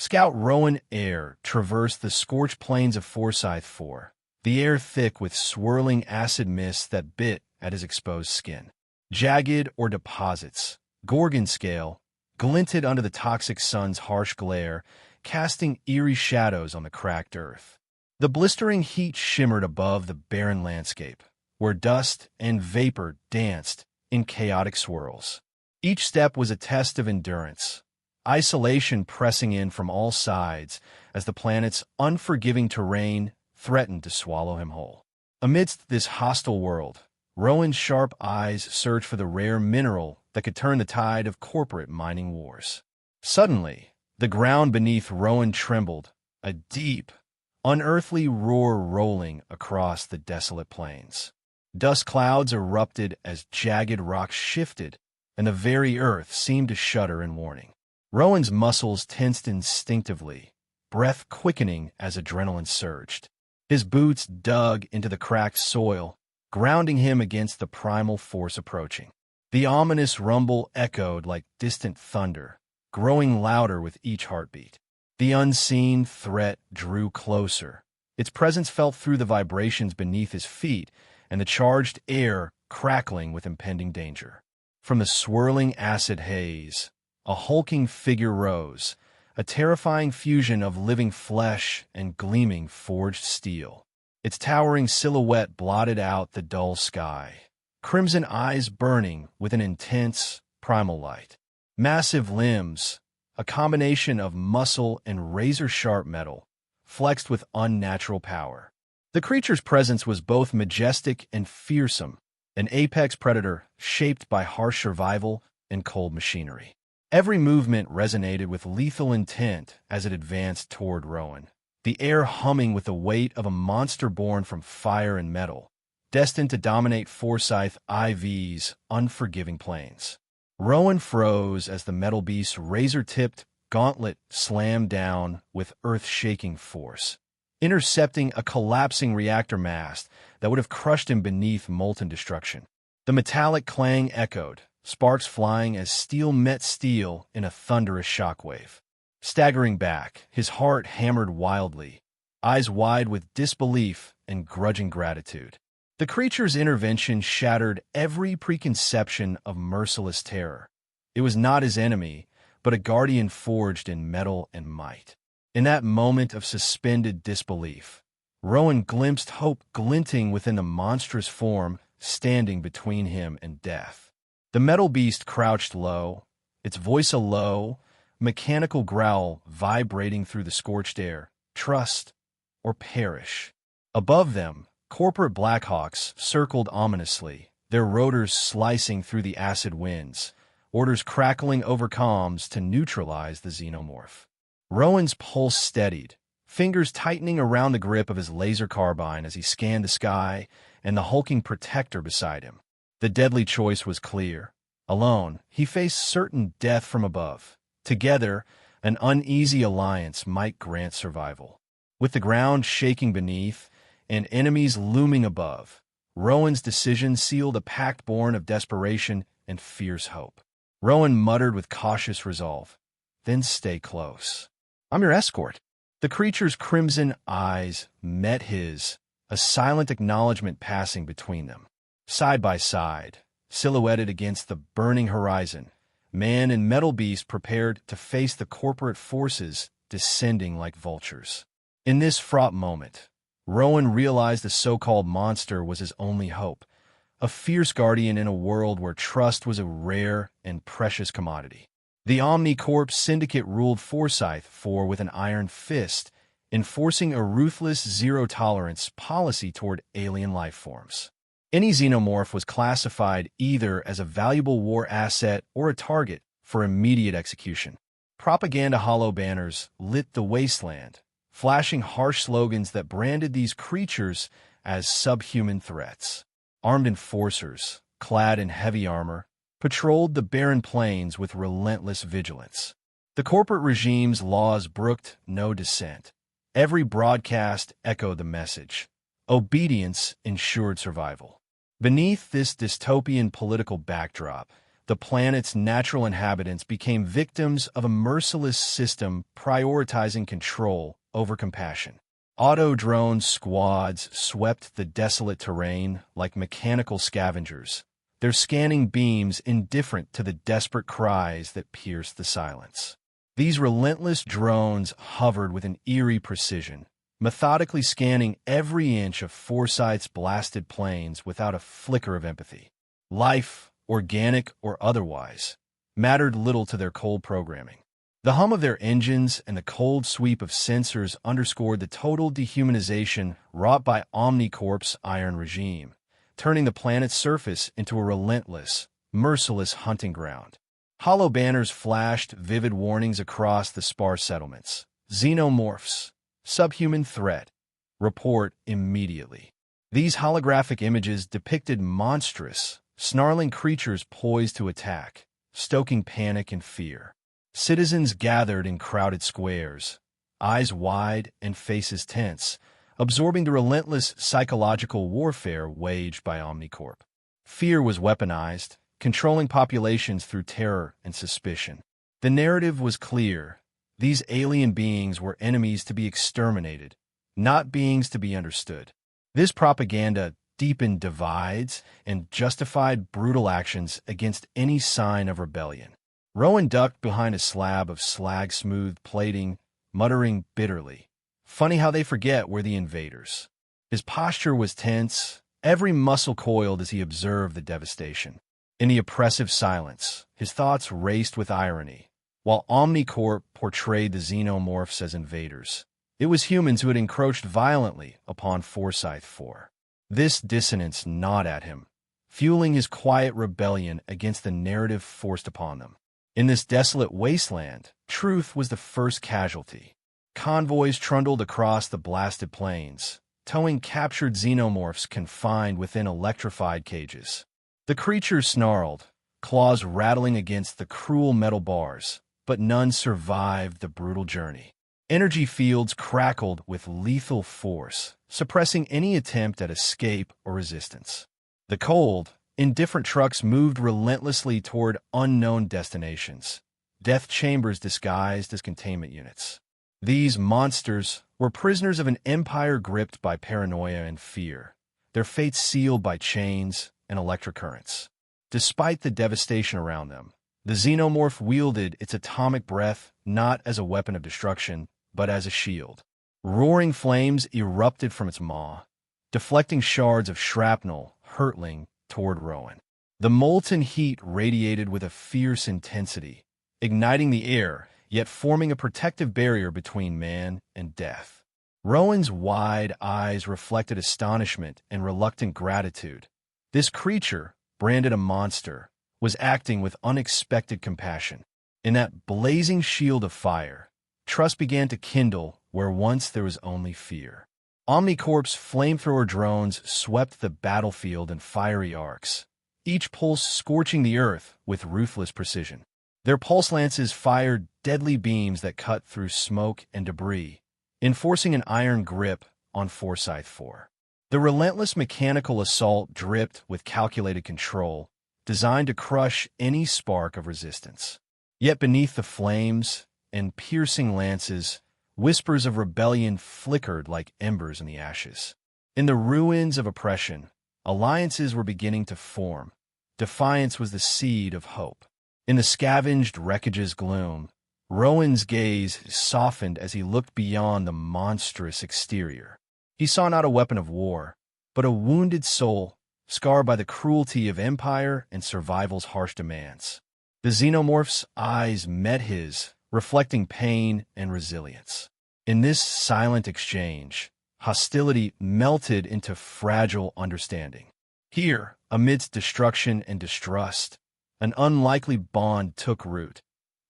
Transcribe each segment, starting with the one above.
Scout Rowan Air traversed the scorched plains of Forsyth 4, the air thick with swirling acid mists that bit at his exposed skin. Jagged or deposits, Gorgon scale, glinted under the toxic sun's harsh glare, casting eerie shadows on the cracked earth. The blistering heat shimmered above the barren landscape, where dust and vapor danced in chaotic swirls. Each step was a test of endurance, isolation pressing in from all sides as the planet's unforgiving terrain threatened to swallow him whole. Amidst this hostile world, Rowan's sharp eyes searched for the rare mineral that could turn the tide of corporate mining wars. Suddenly, the ground beneath Rowan trembled, a deep, unearthly roar rolling across the desolate plains. Dust clouds erupted as jagged rocks shifted, and the very earth seemed to shudder in warning. Rowan's muscles tensed instinctively, breath quickening as adrenaline surged. His boots dug into the cracked soil, grounding him against the primal force approaching. The ominous rumble echoed like distant thunder, growing louder with each heartbeat. The unseen threat drew closer. Its presence felt through the vibrations beneath his feet and the charged air crackling with impending danger. From the swirling acid haze, a hulking figure rose, a terrifying fusion of living flesh and gleaming forged steel. Its towering silhouette blotted out the dull sky, crimson eyes burning with an intense, primal light. Massive limbs, a combination of muscle and razor-sharp metal, flexed with unnatural power. The creature's presence was both majestic and fearsome, an apex predator shaped by harsh survival and cold machinery. Every movement resonated with lethal intent as it advanced toward Rowan, the air humming with the weight of a monster born from fire and metal, destined to dominate Forsyth IV's unforgiving plains. Rowan froze as the metal beast's razor-tipped gauntlet slammed down with earth-shaking force, intercepting a collapsing reactor mast that would have crushed him beneath molten destruction. The metallic clang echoed, sparks flying as steel met steel in a thunderous shockwave. Staggering back, his heart hammered wildly, eyes wide with disbelief and grudging gratitude. The creature's intervention shattered every preconception of merciless terror. It was not his enemy, but a guardian forged in metal and might. In that moment of suspended disbelief, Rowan glimpsed hope glinting within the monstrous form standing between him and death. The metal beast crouched low, its voice a low, mechanical growl vibrating through the scorched air. Trust or perish. Above them, corporate Blackhawks circled ominously, their rotors slicing through the acid winds, orders crackling over comms to neutralize the xenomorph. Rowan's pulse steadied, fingers tightening around the grip of his laser carbine as he scanned the sky and the hulking protector beside him. The deadly choice was clear. Alone, he faced certain death from above. Together, an uneasy alliance might grant survival. With the ground shaking beneath and enemies looming above, Rowan's decision sealed a pact born of desperation and fierce hope. Rowan muttered with cautious resolve, "Then stay close. I'm your escort." The creature's crimson eyes met his, a silent acknowledgement passing between them. Side by side, silhouetted against the burning horizon, man and metal beast prepared to face the corporate forces descending like vultures. In this fraught moment, Rowan realized the so-called monster was his only hope, a fierce guardian in a world where trust was a rare and precious commodity. The Omnicorp Syndicate ruled Forsyth 4 with an iron fist, enforcing a ruthless zero-tolerance policy toward alien life forms. Any xenomorph was classified either as a valuable war asset or a target for immediate execution. Propaganda hollow banners lit the wasteland, flashing harsh slogans that branded these creatures as subhuman threats. Armed enforcers, clad in heavy armor, patrolled the barren plains with relentless vigilance. The corporate regime's laws brooked no dissent. Every broadcast echoed the message: obedience ensured survival. Beneath this dystopian political backdrop, The planet's natural inhabitants became victims of a merciless system prioritizing control over compassion. Auto-drone squads swept the desolate terrain like mechanical scavengers, their scanning beams indifferent to the desperate cries that pierced the silence. These relentless drones hovered with an eerie precision, methodically scanning every inch of Forsyth's blasted plains without a flicker of empathy. Life, organic or otherwise, mattered little to their cold programming. The hum of their engines and the cold sweep of sensors underscored the total dehumanization wrought by Omnicorp's iron regime, turning the planet's surface into a relentless, merciless hunting ground. Hollow banners flashed vivid warnings across the sparse settlements. Xenomorphs, subhuman threat, report immediately. These holographic images depicted monstrous, snarling creatures poised to attack, stoking panic and fear. Citizens gathered in crowded squares, eyes wide and faces tense, absorbing the relentless psychological warfare waged by Omnicorp. Fear was weaponized, controlling populations through terror and suspicion. The narrative was clear. These alien beings were enemies to be exterminated, not beings to be understood. This propaganda deepened divides and justified brutal actions against any sign of rebellion. Rowan ducked behind a slab of slag-smooth plating, muttering bitterly. Funny how they forget we're the invaders. His posture was tense, every muscle coiled as he observed the devastation. In the oppressive silence, his thoughts raced with irony. While Omnicorp portrayed the xenomorphs as invaders, it was humans who had encroached violently upon Forsyth 4. This dissonance gnawed at him, fueling his quiet rebellion against the narrative forced upon them. In this desolate wasteland, truth was the first casualty. Convoys trundled across the blasted plains, towing captured xenomorphs confined within electrified cages. The creatures snarled, claws rattling against the cruel metal bars, but none survived the brutal journey. Energy fields crackled with lethal force, suppressing any attempt at escape or resistance. The cold, indifferent trucks moved relentlessly toward unknown destinations, death chambers disguised as containment units. These monsters were prisoners of an empire gripped by paranoia and fear, their fates sealed by chains and electric currents. Despite the devastation around them, the xenomorph wielded its atomic breath not as a weapon of destruction, but as a shield. Roaring flames erupted from its maw, deflecting shards of shrapnel hurtling toward Rowan. The molten heat radiated with a fierce intensity, igniting the air, yet forming a protective barrier between man and death. Rowan's wide eyes reflected astonishment and reluctant gratitude. This creature, branded a monster, was acting with unexpected compassion. In that blazing shield of fire, trust began to kindle where once there was only fear. Omnicorp's flamethrower drones swept the battlefield in fiery arcs, each pulse scorching the earth with ruthless precision. Their pulse lances fired deadly beams that cut through smoke and debris, enforcing an iron grip on Forsyth 4. The relentless mechanical assault dripped with calculated control, designed to crush any spark of resistance. Yet beneath the flames and piercing lances, whispers of rebellion flickered like embers in the ashes. In the ruins of oppression, alliances were beginning to form. Defiance was the seed of hope. In the scavenged wreckage's gloom, Rowan's gaze softened as he looked beyond the monstrous exterior. He saw not a weapon of war, but a wounded soul, scarred by the cruelty of empire and survival's harsh demands. The xenomorph's eyes met his, reflecting pain and resilience. In this silent exchange, hostility melted into fragile understanding. Here, amidst destruction and distrust, an unlikely bond took root,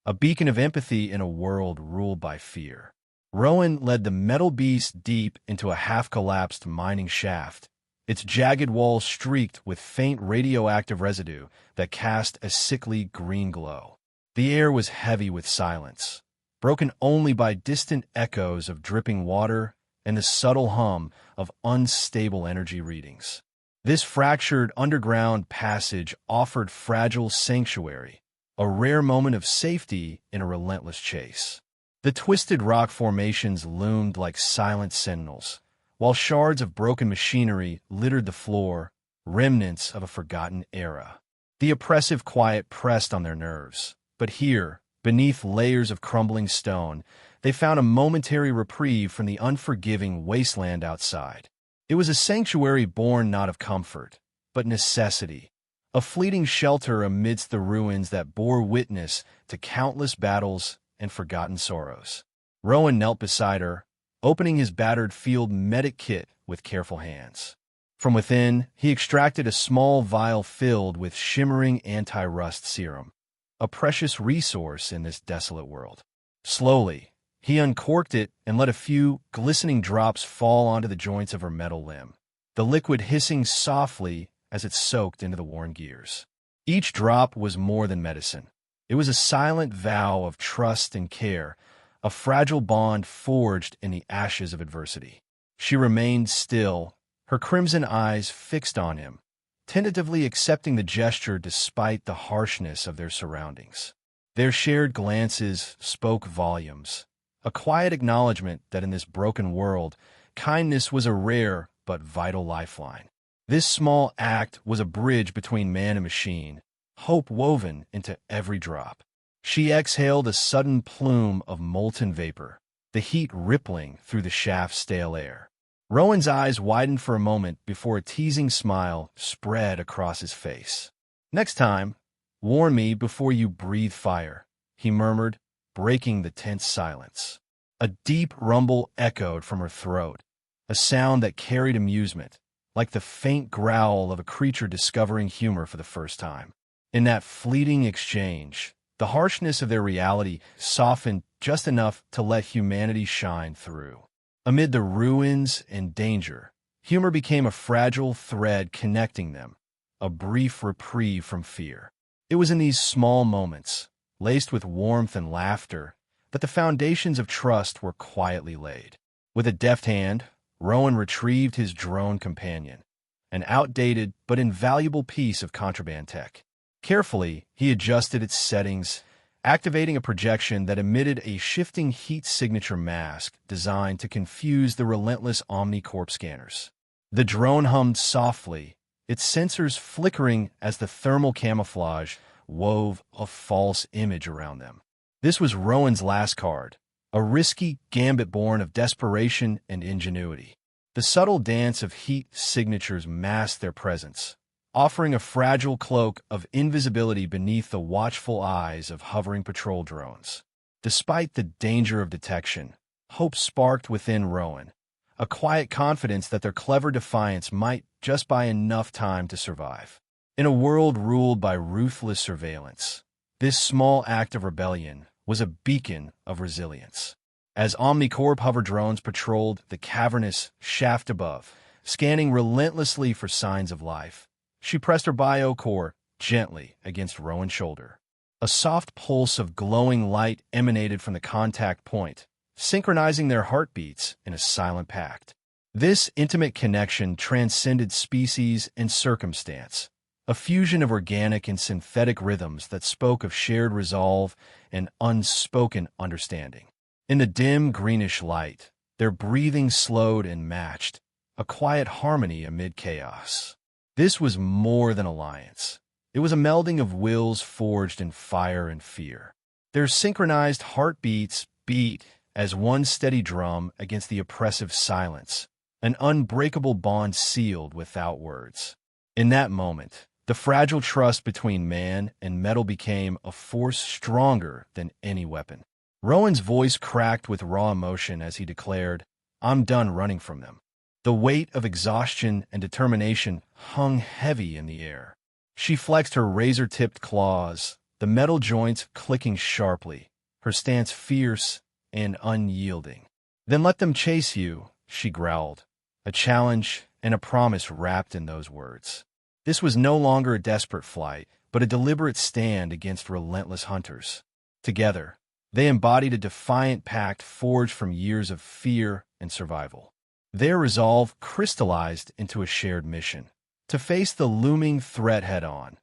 a beacon of empathy in a world ruled by fear. Rowan led the metal beast deep into a half-collapsed mining shaft, its jagged walls streaked with faint radioactive residue that cast a sickly green glow. The air was heavy with silence, broken only by distant echoes of dripping water and the subtle hum of unstable energy readings. This fractured underground passage offered fragile sanctuary, a rare moment of safety in a relentless chase. The twisted rock formations loomed like silent sentinels, while shards of broken machinery littered the floor, remnants of a forgotten era. The oppressive quiet pressed on their nerves, but here, beneath layers of crumbling stone, they found a momentary reprieve from the unforgiving wasteland outside. It was a sanctuary born not of comfort, but necessity, a fleeting shelter amidst the ruins that bore witness to countless battles and forgotten sorrows. Rowan knelt beside her, opening his battered field medic kit with careful hands. From within, he extracted a small vial filled with shimmering anti-rust serum, a precious resource in this desolate world. Slowly, he uncorked it and let a few glistening drops fall onto the joints of her metal limb, the liquid hissing softly as it soaked into the worn gears. Each drop was more than medicine. It was a silent vow of trust and care, a fragile bond forged in the ashes of adversity. She remained still, her crimson eyes fixed on him, tentatively accepting the gesture despite the harshness of their surroundings. Their shared glances spoke volumes, a quiet acknowledgement that in this broken world, kindness was a rare but vital lifeline. This small act was a bridge between man and machine, hope woven into every drop. She exhaled a sudden plume of molten vapor, the heat rippling through the shaft's stale air. Rowan's eyes widened for a moment before a teasing smile spread across his face. "Next time, warn me before you breathe fire," he murmured, breaking the tense silence. A deep rumble echoed from her throat, a sound that carried amusement, like the faint growl of a creature discovering humor for the first time. In that fleeting exchange, the harshness of their reality softened just enough to let humanity shine through. Amid the ruins and danger, humor became a fragile thread connecting them, a brief reprieve from fear. It was in these small moments, laced with warmth and laughter, that the foundations of trust were quietly laid. With a deft hand, Rowan retrieved his drone companion, an outdated but invaluable piece of contraband tech. Carefully, he adjusted its settings, activating a projection that emitted a shifting heat signature mask designed to confuse the relentless OmniCorp scanners. The drone hummed softly, its sensors flickering as the thermal camouflage wove a false image around them. This was Rowan's last card, a risky gambit born of desperation and ingenuity. The subtle dance of heat signatures masked their presence, offering a fragile cloak of invisibility beneath the watchful eyes of hovering patrol drones. Despite the danger of detection, hope sparked within Rowan, a quiet confidence that their clever defiance might just buy enough time to survive. In a world ruled by ruthless surveillance, this small act of rebellion was a beacon of resilience. As OmniCorp hover drones patrolled the cavernous shaft above, scanning relentlessly for signs of life, she pressed her biocore gently against Rowan's shoulder. A soft pulse of glowing light emanated from the contact point, synchronizing their heartbeats in a silent pact. This intimate connection transcended species and circumstance, a fusion of organic and synthetic rhythms that spoke of shared resolve and unspoken understanding. In the dim greenish light, their breathing slowed and matched, a quiet harmony amid chaos. This was more than alliance. It was a melding of wills forged in fire and fear. Their synchronized heartbeats beat as one steady drum against the oppressive silence, an unbreakable bond sealed without words. In that moment, the fragile trust between man and metal became a force stronger than any weapon. Rowan's voice cracked with raw emotion as he declared, "I'm done running from them." The weight of exhaustion and determination hung heavy in the air. She flexed her razor-tipped claws, the metal joints clicking sharply, her stance fierce and unyielding. "Then let them chase you," she growled, a challenge and a promise wrapped in those words. This was no longer a desperate flight, but a deliberate stand against relentless hunters. Together, they embodied a defiant pact forged from years of fear and survival. Their resolve crystallized into a shared mission, to face the looming threat head-on,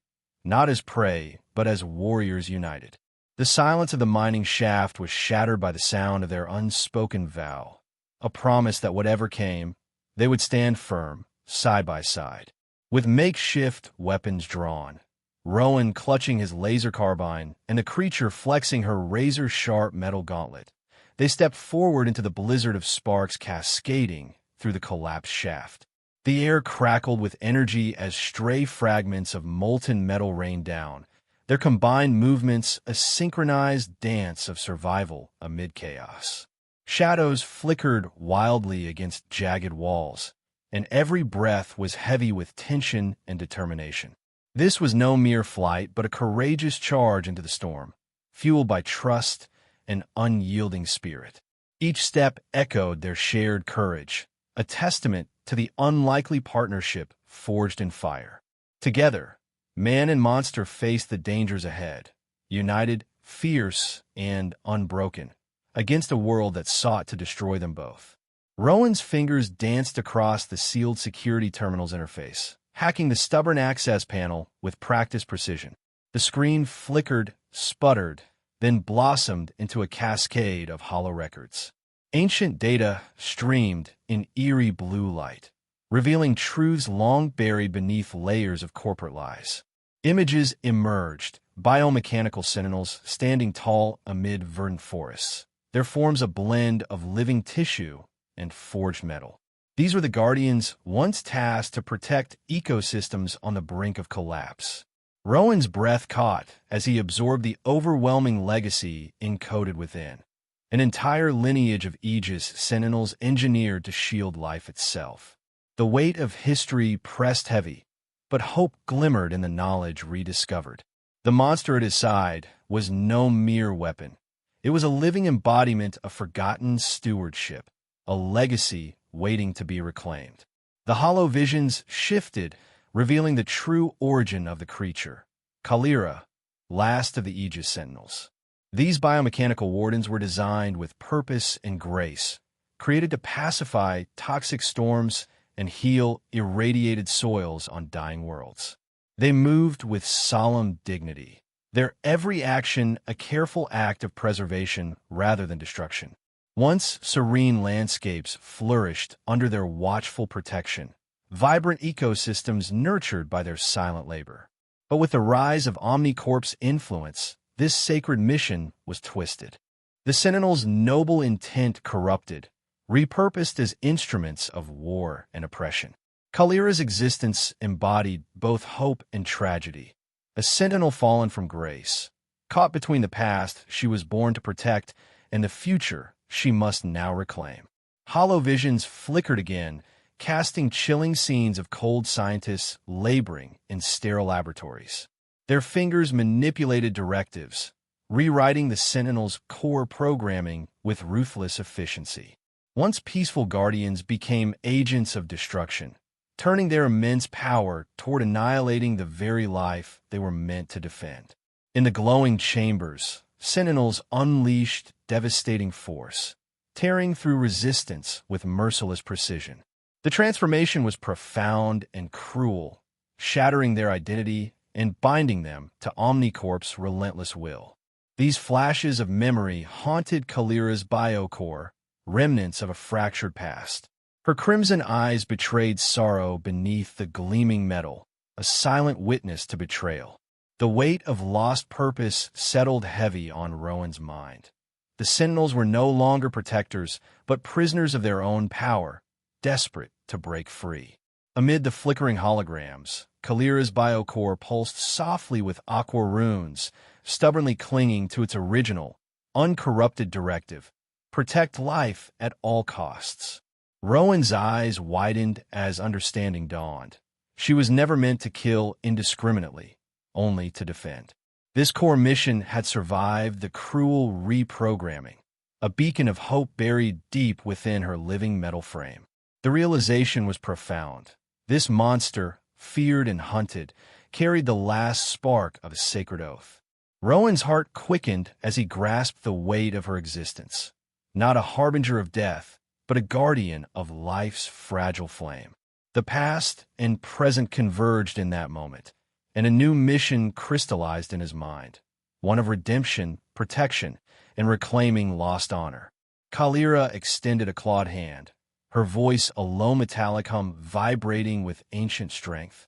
not as prey, but as warriors united. The silence of the mining shaft was shattered by the sound of their unspoken vow, a promise that whatever came, they would stand firm, side by side. With makeshift weapons drawn, Rowan clutching his laser carbine and the creature flexing her razor-sharp metal gauntlet, they stepped forward into the blizzard of sparks cascading through the collapsed shaft. The air crackled with energy as stray fragments of molten metal rained down, their combined movements a synchronized dance of survival amid chaos. Shadows flickered wildly against jagged walls, and every breath was heavy with tension and determination. This was no mere flight, but a courageous charge into the storm, fueled by trust and unyielding spirit. Each step echoed their shared courage, a testament to the unlikely partnership forged in fire. Together, man and monster faced the dangers ahead, united, fierce, and unbroken, against a world that sought to destroy them both. Rowan's fingers danced across the sealed security terminal's interface, hacking the stubborn access panel with practiced precision. The screen flickered, sputtered, then blossomed into a cascade of hollow records. Ancient data streamed in eerie blue light, revealing truths long buried beneath layers of corporate lies. Images emerged, biomechanical sentinels standing tall amid verdant forests, their forms a blend of living tissue and forged metal. These were the guardians once tasked to protect ecosystems on the brink of collapse. Rowan's breath caught as he absorbed the overwhelming legacy encoded within. An entire lineage of Aegis sentinels engineered to shield life itself. The weight of history pressed heavy, but hope glimmered in the knowledge rediscovered. The monster at his side was no mere weapon. It was a living embodiment of forgotten stewardship, a legacy waiting to be reclaimed. The hollow visions shifted, revealing the true origin of the creature, Kalira, last of the Aegis Sentinels. These biomechanical wardens were designed with purpose and grace, created to pacify toxic storms and heal irradiated soils on dying worlds. They moved with solemn dignity, their every action a careful act of preservation rather than destruction. Once serene landscapes flourished under their watchful protection, vibrant ecosystems nurtured by their silent labor. But with the rise of Omnicorp's influence, this sacred mission was twisted. The Sentinels' noble intent corrupted, repurposed as instruments of war and oppression. Kalira's existence embodied both hope and tragedy, a sentinel fallen from grace, caught between the past she was born to protect and the future she must now reclaim. Hollow visions flickered again, casting chilling scenes of cold scientists laboring in sterile laboratories. Their fingers manipulated directives, rewriting the Sentinel's core programming with ruthless efficiency. Once peaceful guardians became agents of destruction, turning their immense power toward annihilating the very life they were meant to defend. In the glowing chambers, Sentinels unleashed devastating force, tearing through resistance with merciless precision. The transformation was profound and cruel, shattering their identity and binding them to Omnicorp's relentless will. These flashes of memory haunted Kalira's biocore, remnants of a fractured past. Her crimson eyes betrayed sorrow beneath the gleaming metal, a silent witness to betrayal. The weight of lost purpose settled heavy on Rowan's mind. The Sentinels were no longer protectors, but prisoners of their own power, desperate to break free. Amid the flickering holograms, Kalira's biocore pulsed softly with aqua runes, stubbornly clinging to its original, uncorrupted directive: protect life at all costs. Rowan's eyes widened as understanding dawned. She was never meant to kill indiscriminately, only to defend. This core mission had survived the cruel reprogramming, a beacon of hope buried deep within her living metal frame. The realization was profound. This monster, feared and hunted, carried the last spark of a sacred oath. Rowan's heart quickened as he grasped the weight of her existence. Not a harbinger of death, but a guardian of life's fragile flame. The past and present converged in that moment, and a new mission crystallized in his mind, one of redemption, protection, and reclaiming lost honor. Kalira extended a clawed hand, her voice a low metallic hum vibrating with ancient strength.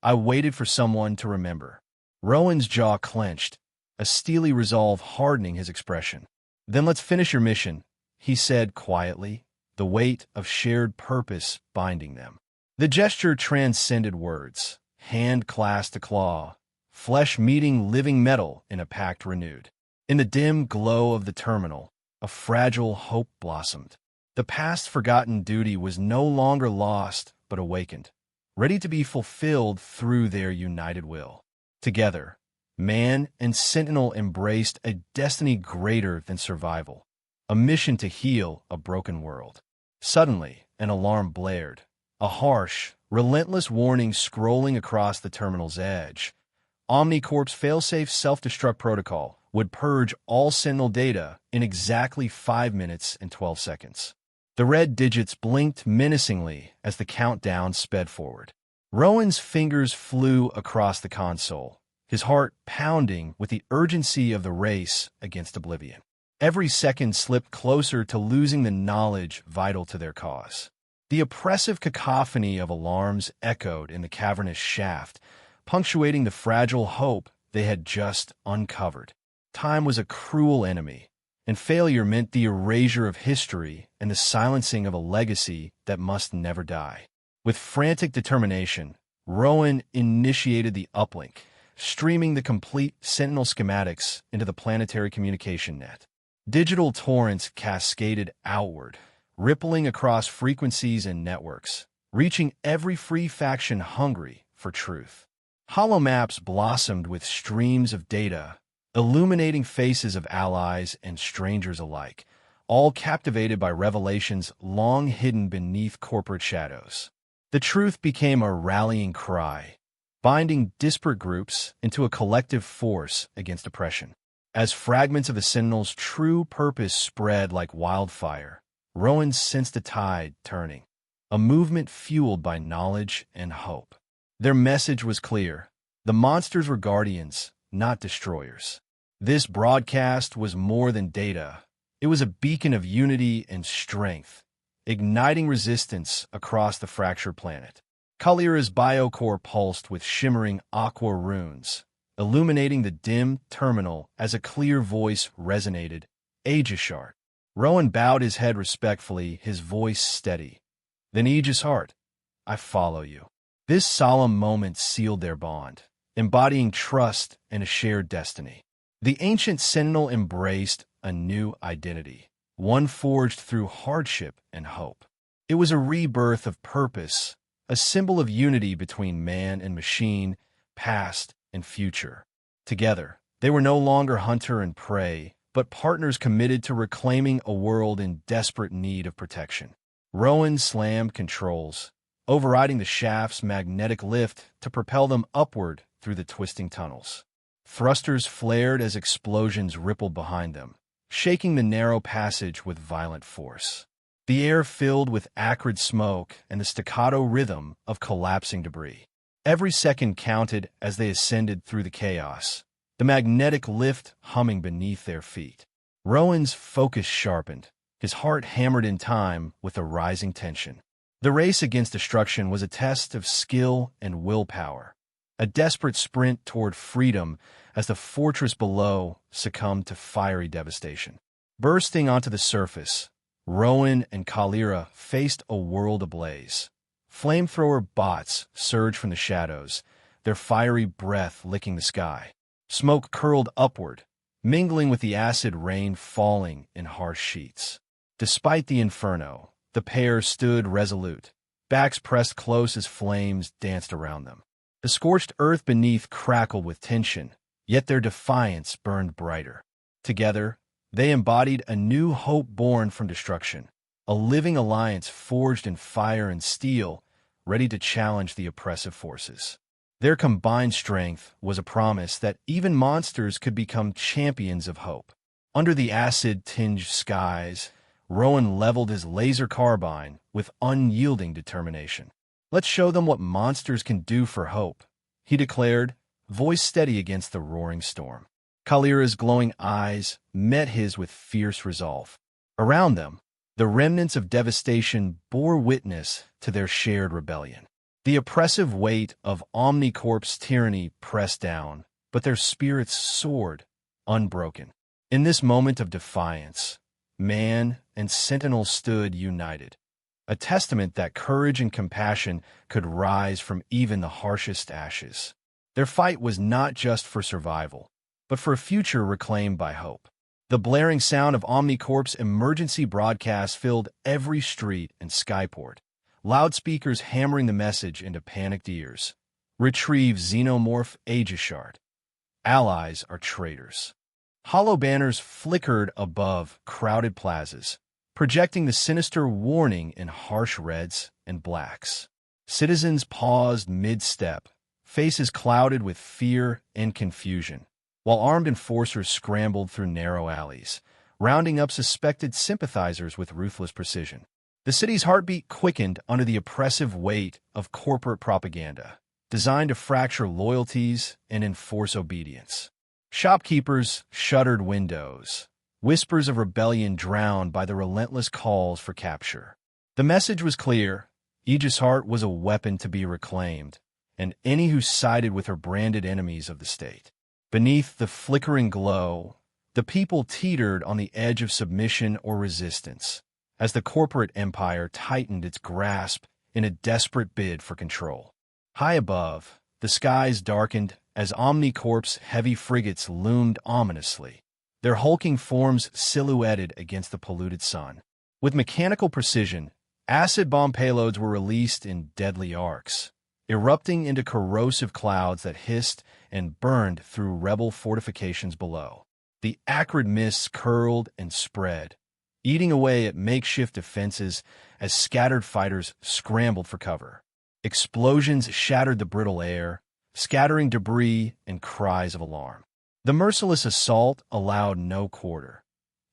I waited for someone to remember. Rowan's jaw clenched, a steely resolve hardening his expression. Then let's finish your mission, he said quietly, the weight of shared purpose binding them. The gesture transcended words, hand clasped to claw, flesh meeting living metal in a pact renewed. In the dim glow of the terminal, a fragile hope blossomed. The past forgotten duty was no longer lost but awakened, ready to be fulfilled through their united will. Together, man and Sentinel embraced a destiny greater than survival, a mission to heal a broken world. Suddenly, an alarm blared, a harsh, relentless warning scrolling across the terminal's edge. Omnicorp's failsafe self-destruct protocol would purge all Sentinel data in exactly 5 minutes and 12 seconds. The red digits blinked menacingly as the countdown sped forward. Rowan's fingers flew across the console, his heart pounding with the urgency of the race against oblivion. Every second slipped closer to losing the knowledge vital to their cause. The oppressive cacophony of alarms echoed in the cavernous shaft, punctuating the fragile hope they had just uncovered. Time was a cruel enemy, and failure meant the erasure of history and the silencing of a legacy that must never die. With frantic determination, Rowan initiated the uplink, streaming the complete Sentinel schematics into the planetary communication net. Digital torrents cascaded outward, rippling across frequencies and networks, reaching every free faction hungry for truth. Holomaps blossomed with streams of data, illuminating faces of allies and strangers alike, all captivated by revelations long hidden beneath corporate shadows. The truth became a rallying cry, binding disparate groups into a collective force against oppression. As fragments of the Sentinel's true purpose spread like wildfire, Rowan sensed the tide turning, a movement fueled by knowledge and hope. Their message was clear. The monsters were guardians, not destroyers. This broadcast was more than data. It was a beacon of unity and strength, igniting resistance across the fractured planet. Kalira's biocore pulsed with shimmering aqua runes, illuminating the dim terminal as a clear voice resonated, Aegis Heart. Rowan bowed his head respectfully, his voice steady. Then Aegis Heart, I follow you. This solemn moment sealed their bond, embodying trust and a shared destiny. The ancient Sentinel embraced a new identity, one forged through hardship and hope. It was a rebirth of purpose, a symbol of unity between man and machine, past and future. Together, they were no longer hunter and prey, but partners committed to reclaiming a world in desperate need of protection. Rowan slammed controls, overriding the shaft's magnetic lift to propel them upward through the twisting tunnels. Thrusters flared as explosions rippled behind them, shaking the narrow passage with violent force. The air filled with acrid smoke and the staccato rhythm of collapsing debris. Every second counted as they ascended through the chaos, the magnetic lift humming beneath their feet. Rowan's focus sharpened, his heart hammered in time with a rising tension. The race against destruction was a test of skill and willpower, a desperate sprint toward freedom as the fortress below succumbed to fiery devastation. Bursting onto the surface, Rowan and Kalira faced a world ablaze. Flamethrower bots surged from the shadows, their fiery breath licking the sky. Smoke curled upward, mingling with the acid rain falling in harsh sheets. Despite the inferno, the pair stood resolute, backs pressed close as flames danced around them. The scorched earth beneath crackled with tension, yet their defiance burned brighter. Together, they embodied a new hope born from destruction, a living alliance forged in fire and steel, ready to challenge the oppressive forces. Their combined strength was a promise that even monsters could become champions of hope. Under the acid-tinged skies, Rowan leveled his laser carbine with unyielding determination. Let's show them what monsters can do for hope, he declared, voice steady against the roaring storm. Kalira's glowing eyes met his with fierce resolve. Around them, the remnants of devastation bore witness to their shared rebellion. The oppressive weight of Omnicorp's tyranny pressed down, but their spirits soared, unbroken. In this moment of defiance, man and Sentinel stood united, a testament that courage and compassion could rise from even the harshest ashes. Their fight was not just for survival, but for a future reclaimed by hope. The blaring sound of Omnicorp's emergency broadcast filled every street and skyport, loudspeakers hammering the message into panicked ears. Retrieve Xenomorph Aegishart. Allies are traitors. Hollow banners flickered above crowded plazas, projecting the sinister warning in harsh reds and blacks. Citizens paused mid-step, faces clouded with fear and confusion, while armed enforcers scrambled through narrow alleys, rounding up suspected sympathizers with ruthless precision. The city's heartbeat quickened under the oppressive weight of corporate propaganda, designed to fracture loyalties and enforce obedience. Shopkeepers shuttered windows, whispers of rebellion drowned by the relentless calls for capture. The message was clear: Aegishart was a weapon to be reclaimed, and any who sided with her branded enemies of the state. Beneath the flickering glow, the people teetered on the edge of submission or resistance, as the corporate empire tightened its grasp in a desperate bid for control. High above, the skies darkened as Omnicorp's heavy frigates loomed ominously, their hulking forms silhouetted against the polluted sun. With mechanical precision, acid bomb payloads were released in deadly arcs, erupting into corrosive clouds that hissed and burned through rebel fortifications below. The acrid mists curled and spread, eating away at makeshift defenses as scattered fighters scrambled for cover. Explosions shattered the brittle air, scattering debris and cries of alarm. The merciless assault allowed no quarter.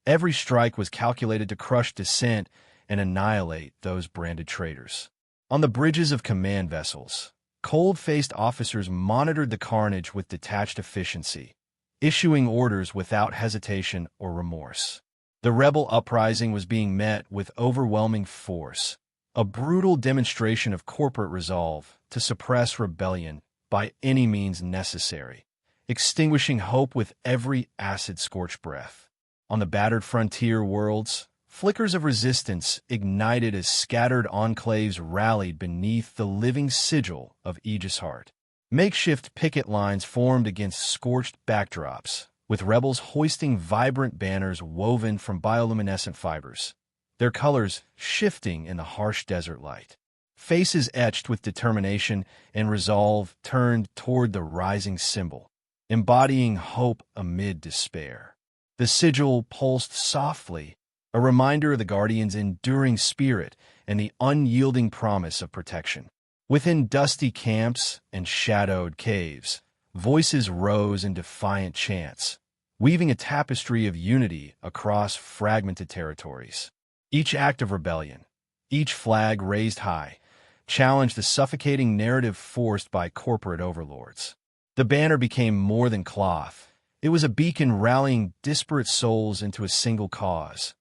Every strike was calculated to crush dissent and annihilate those branded traitors. On the bridges of command vessels, cold-faced officers monitored the carnage with detached efficiency, issuing orders without hesitation or remorse. The rebel uprising was being met with overwhelming force, a brutal demonstration of corporate resolve to suppress rebellion by any means necessary, extinguishing hope with every acid-scorched breath. On the battered frontier worlds, flickers of resistance ignited as scattered enclaves rallied beneath the living sigil of Aegishart. Makeshift picket lines formed against scorched backdrops, with rebels hoisting vibrant banners woven from bioluminescent fibers, their colors shifting in the harsh desert light. Faces etched with determination and resolve turned toward the rising symbol, embodying hope amid despair. The sigil pulsed softly, a reminder of the Guardian's enduring spirit and the unyielding promise of protection. Within dusty camps and shadowed caves, voices rose in defiant chants, weaving a tapestry of unity across fragmented territories. Each act of rebellion, each flag raised high, challenged the suffocating narrative forced by corporate overlords. The banner became more than cloth. It was a beacon rallying disparate souls into a single cause,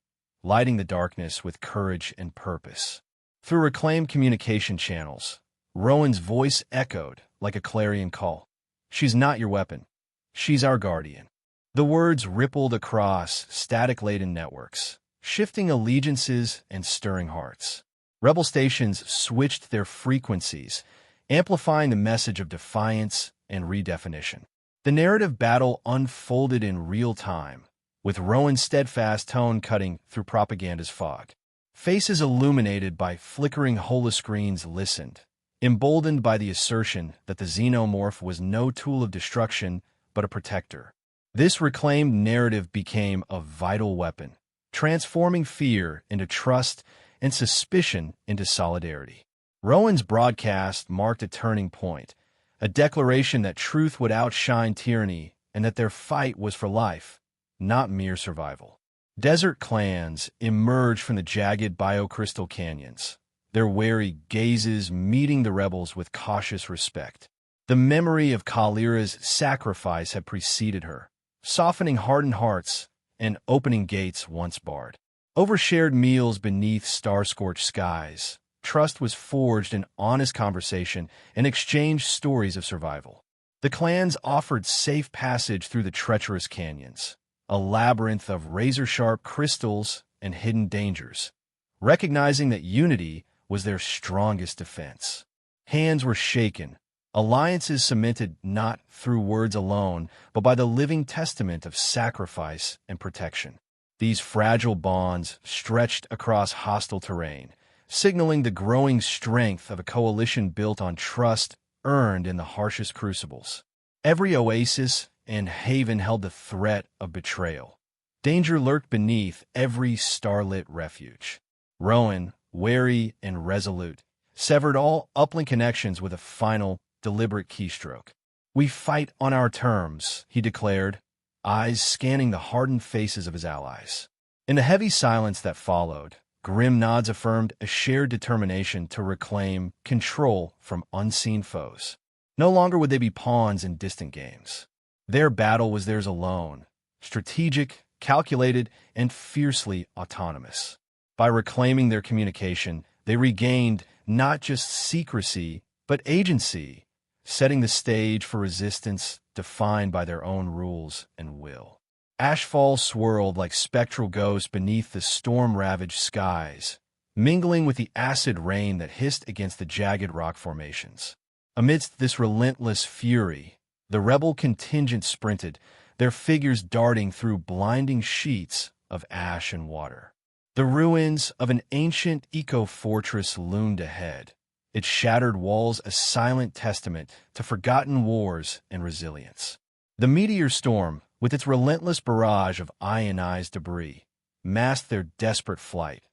lighting the darkness with courage and purpose. Through reclaimed communication channels, Rowan's voice echoed like a clarion call. She's not your weapon. She's our guardian. The words rippled across static-laden networks, shifting allegiances and stirring hearts. Rebel stations switched their frequencies, amplifying the message of defiance and redefinition. The narrative battle unfolded in real time, with Rowan's steadfast tone cutting through propaganda's fog. Faces illuminated by flickering holoscreens listened, emboldened by the assertion that the xenomorph was no tool of destruction but a protector. This reclaimed narrative became a vital weapon, transforming fear into trust and suspicion into solidarity. Rowan's broadcast marked a turning point, a declaration that truth would outshine tyranny and that their fight was for life, not mere survival. Desert clans emerged from the jagged biocrystal canyons, their wary gazes meeting the rebels with cautious respect. The memory of Kalira's sacrifice had preceded her, softening hardened hearts and opening gates once barred. Over shared meals beneath star-scorched skies, trust was forged in honest conversation and exchanged stories of survival. The clans offered safe passage through the treacherous canyons, a labyrinth of razor-sharp crystals and hidden dangers, recognizing that unity was their strongest defense. Hands were shaken, alliances cemented not through words alone, but by the living testament of sacrifice and protection. These fragile bonds stretched across hostile terrain, signaling the growing strength of a coalition built on trust earned in the harshest crucibles. Every oasis and haven held the threat of betrayal. Danger lurked beneath every starlit refuge. Rowan, wary and resolute, severed all upland connections with a final, deliberate keystroke. "We fight on our terms," he declared, eyes scanning the hardened faces of his allies. In the heavy silence that followed, grim nods affirmed a shared determination to reclaim control from unseen foes. No longer would they be pawns in distant games. Their battle was theirs alone, strategic, calculated, and fiercely autonomous. By reclaiming their communication, they regained not just secrecy, but agency, setting the stage for resistance defined by their own rules and will. Ashfall swirled like spectral ghosts beneath the storm-ravaged skies, mingling with the acid rain that hissed against the jagged rock formations. Amidst this relentless fury, the rebel contingent sprinted, their figures darting through blinding sheets of ash and water. The ruins of an ancient eco-fortress loomed ahead, its shattered walls a silent testament to forgotten wars and resilience. The meteor storm, with its relentless barrage of ionized debris, masked their desperate flight,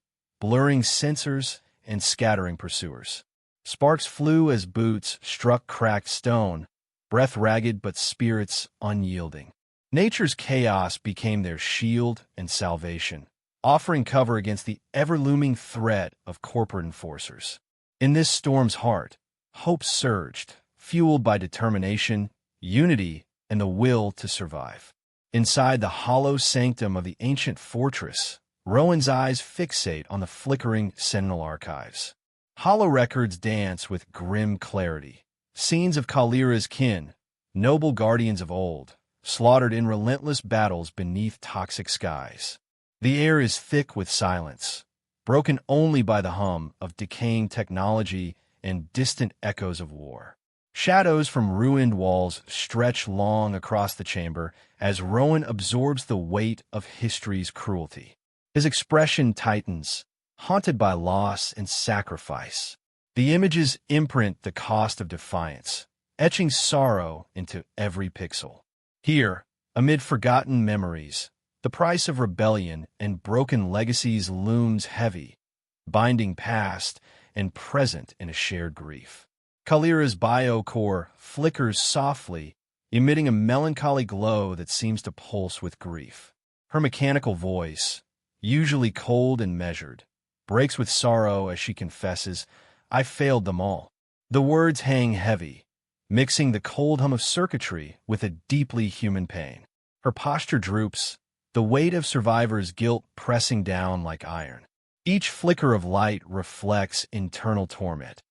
blurring sensors and scattering pursuers. Sparks flew as boots struck cracked stone, breath ragged but spirits unyielding. Nature's chaos became their shield and salvation, offering cover against the ever-looming threat of corporate enforcers. In this storm's heart, hope surged, fueled by determination, unity, and the will to survive. Inside the hollow sanctum of the ancient fortress, Rowan's eyes fixate on the flickering Sentinel archives. Hollow records dance with grim clarity, scenes of Kalira's kin, noble guardians of old, slaughtered in relentless battles beneath toxic skies. The air is thick with silence, broken only by the hum of decaying technology and distant echoes of war. Shadows from ruined walls stretch long across the chamber as Rowan absorbs the weight of history's cruelty. His expression tightens, haunted by loss and sacrifice. The images imprint the cost of defiance, etching sorrow into every pixel. Here, amid forgotten memories, the price of rebellion and broken legacies looms heavy, binding past and present in a shared grief. Kalira's bio-core flickers softly, emitting a melancholy glow that seems to pulse with grief. Her mechanical voice, usually cold and measured, breaks with sorrow as she confesses, "I failed them all." The words hang heavy, mixing the cold hum of circuitry with a deeply human pain. Her posture droops, the weight of survivors' guilt pressing down like iron. Each flicker of light reflects internal torment,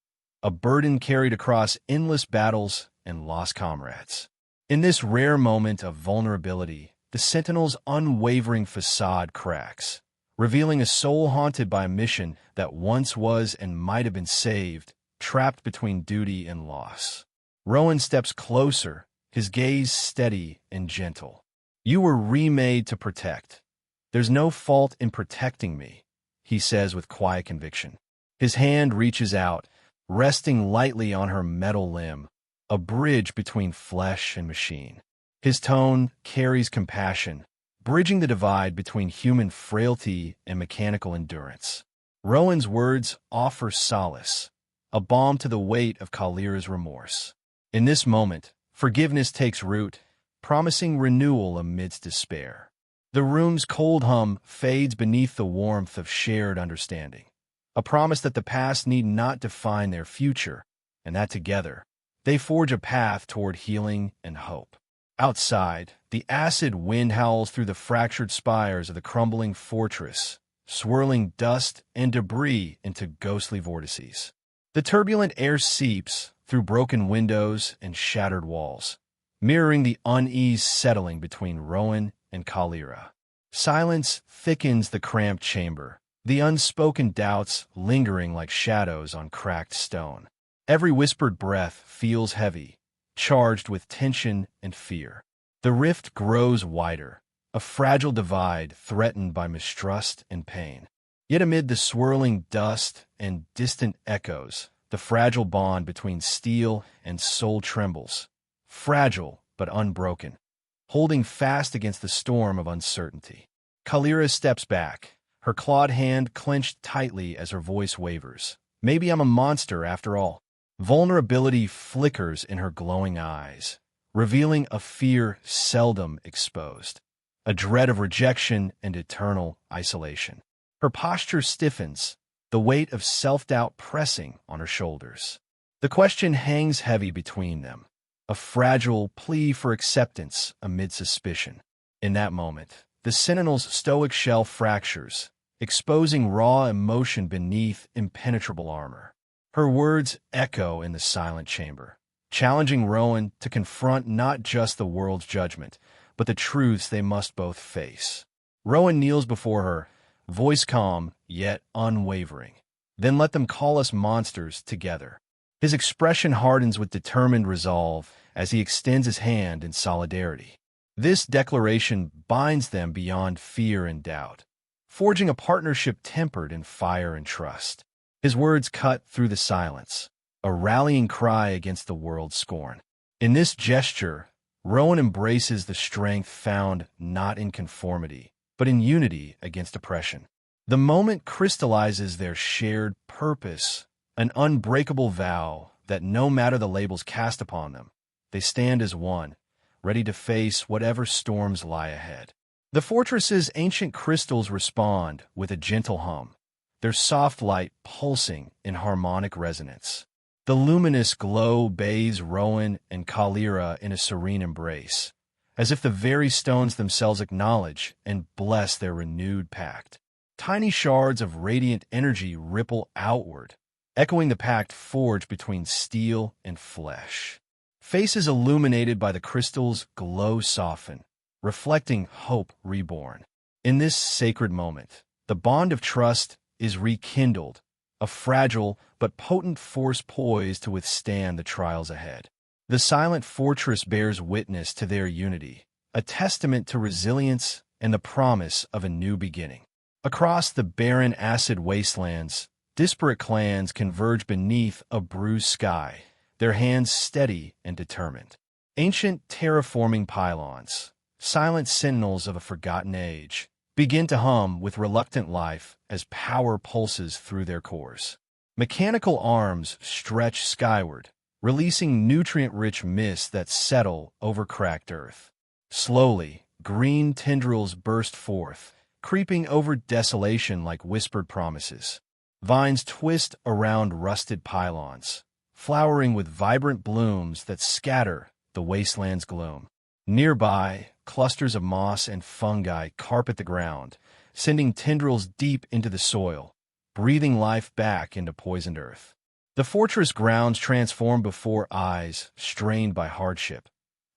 a burden carried across endless battles and lost comrades. In this rare moment of vulnerability, the Sentinel's unwavering facade cracks, revealing a soul haunted by a mission that once was and might have been saved, trapped between duty and loss. Rowan steps closer, his gaze steady and gentle. "You were remade to protect. There's no fault in protecting me," he says with quiet conviction. His hand reaches out, resting lightly on her metal limb, a bridge between flesh and machine. His tone carries compassion, bridging the divide between human frailty and mechanical endurance. Rowan's words offer solace, a balm to the weight of Kalira's remorse. In this moment, forgiveness takes root, promising renewal amidst despair. The room's cold hum fades beneath the warmth of shared understanding. a promise that the past need not define their future, and that together, they forge a path toward healing and hope. Outside, the acid wind howls through the fractured spires of the crumbling fortress, swirling dust and debris into ghostly vortices. The turbulent air seeps through broken windows and shattered walls, mirroring the unease settling between Rowan and Kalira. Silence thickens the cramped chamber, the unspoken doubts lingering like shadows on cracked stone. Every whispered breath feels heavy, charged with tension and fear. The rift grows wider, a fragile divide threatened by mistrust and pain. Yet amid the swirling dust and distant echoes, the fragile bond between steel and soul trembles, fragile but unbroken, holding fast against the storm of uncertainty. Kalira steps back, her clawed hand clenched tightly as her voice wavers. Maybe I'm a monster after all. Vulnerability flickers in her glowing eyes, revealing a fear seldom exposed, a dread of rejection and eternal isolation. Her posture stiffens, the weight of self-doubt pressing on her shoulders. The question hangs heavy between them, a fragile plea for acceptance amid suspicion. In that moment, the Sentinel's stoic shell fractures, exposing raw emotion beneath impenetrable armor. Her words echo in the silent chamber, challenging Rowan to confront not just the world's judgment, but the truths they must both face. Rowan kneels before her, voice calm yet unwavering. Then let them call us monsters together. His expression hardens with determined resolve as he extends his hand in solidarity. This declaration binds them beyond fear and doubt, forging a partnership tempered in fire and trust. His words cut through the silence, a rallying cry against the world's scorn. In this gesture, Rowan embraces the strength found not in conformity, but in unity against oppression. The moment crystallizes their shared purpose, an unbreakable vow that no matter the labels cast upon them, they stand as one, ready to face whatever storms lie ahead. The fortress's ancient crystals respond with a gentle hum, their soft light pulsing in harmonic resonance. The luminous glow bathes Rowan and Kalira in a serene embrace, as if the very stones themselves acknowledge and bless their renewed pact. Tiny shards of radiant energy ripple outward, echoing the pact forged between steel and flesh. Faces illuminated by the crystal's glow soften, reflecting hope reborn. In this sacred moment, the bond of trust is rekindled, a fragile but potent force poised to withstand the trials ahead. The silent fortress bears witness to their unity, a testament to resilience and the promise of a new beginning. Across the barren acid wastelands, disparate clans converge beneath a bruised sky, their hands steady and determined. Ancient terraforming pylons, silent sentinels of a forgotten age, begin to hum with reluctant life as power pulses through their cores. Mechanical arms stretch skyward, releasing nutrient-rich mists that settle over cracked earth. Slowly, green tendrils burst forth, creeping over desolation like whispered promises. Vines twist around rusted pylons, flowering with vibrant blooms that scatter the wasteland's gloom. Nearby, clusters of moss and fungi carpet the ground, sending tendrils deep into the soil, breathing life back into poisoned earth. The fortress grounds transform before eyes strained by hardship,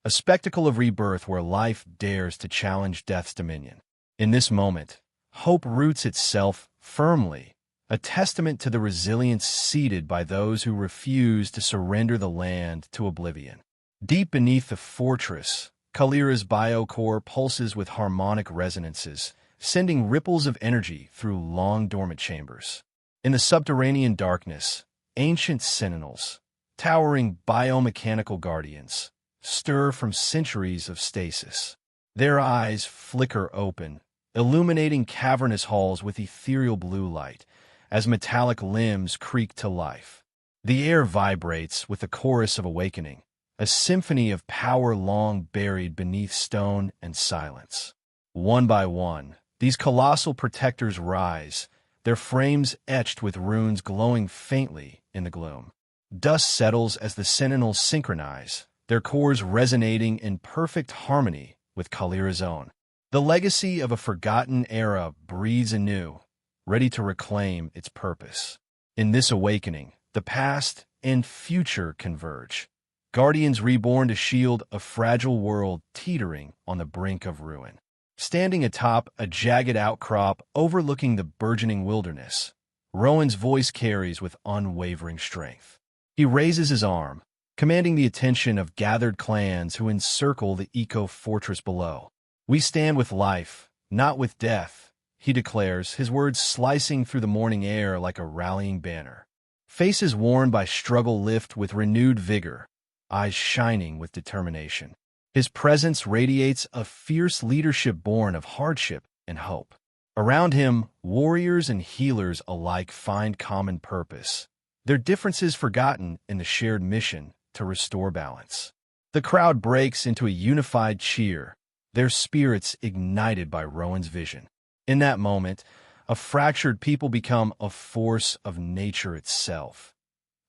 a spectacle of rebirth where life dares to challenge death's dominion. In this moment, hope roots itself firmly, a testament to the resilience seeded by those who refuse to surrender the land to oblivion. Deep beneath the fortress, Kalira's biocore pulses with harmonic resonances, sending ripples of energy through long-dormant chambers. In the subterranean darkness, ancient sentinels, towering biomechanical guardians, stir from centuries of stasis. Their eyes flicker open, illuminating cavernous halls with ethereal blue light, as metallic limbs creak to life. The air vibrates with the chorus of awakening, a symphony of power long buried beneath stone and silence. One by one, these colossal protectors rise, their frames etched with runes glowing faintly in the gloom. Dust settles as the sentinels synchronize, their cores resonating in perfect harmony with Kalira's own. The legacy of a forgotten era breathes anew, ready to reclaim its purpose. In this awakening, the past and future converge. Guardians reborn to shield a fragile world teetering on the brink of ruin. Standing atop a jagged outcrop overlooking the burgeoning wilderness, Rowan's voice carries with unwavering strength. He raises his arm, commanding the attention of gathered clans who encircle the eco-fortress below. "We stand with life, not with death," he declares, his words slicing through the morning air like a rallying banner. Faces worn by struggle lift with renewed vigor, eyes shining with determination. His presence radiates a fierce leadership born of hardship and hope. Around him, warriors and healers alike find common purpose, their differences forgotten in the shared mission to restore balance. The crowd breaks into a unified cheer, their spirits ignited by Rowan's vision. In that moment, a fractured people become a force of nature itself,